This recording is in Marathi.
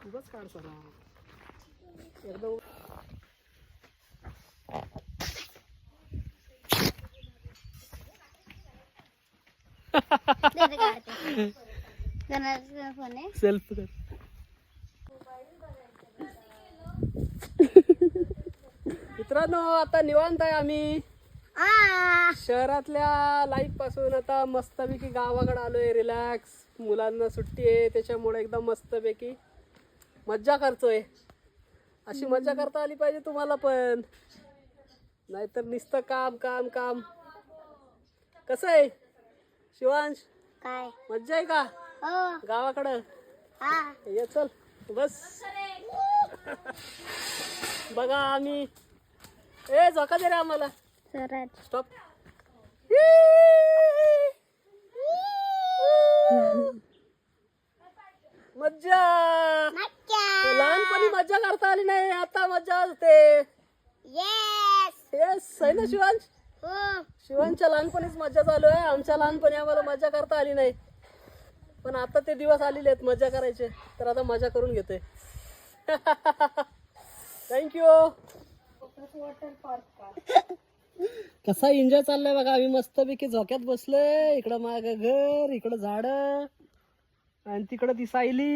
बस काढ सरा एकदम. सेल्फ कर. मित्रांनो आता निवांत आहे आम्ही शहरातल्या लाईफ पासून. आता मस्तपैकी गावाकडे आलोय. रिलॅक्स, मुलांना सुट्टी आहे त्याच्यामुळे एकदम मस्तपैकी मज्जा करतोय. अशी मज्जा करता आली पाहिजे तुम्हाला पण, नाहीतर नुसतं काम काम काम. कसं आहे शिवांश, काय मज्जा आहे का हो गावाकडं? हा ये चल बस. बघा आम्ही, ए झोका दे रे आम्हाला. सरळ स्टॉप. मज्जा. लहानपणी मज्जा करता आली नाही, आता मज्जा असते. येस येस आहे ना शिवांश? हो शिवांच्या लहानपणीच मज्जा चालू आहे. आमच्या लहानपणी आम्हाला मज्जा करता आली नाही, पण आता ते दिवस आलेले आहेत मज्जा करायचे, तर आता मजा करून घेतोय. थँक्यू. कसा एन्जॉय चाललाय बघा. आम्ही मस्तपैकी झोक्यात बसलोय. इकडं माग घर, इकडं झाड आणि तिकडं ती सायली.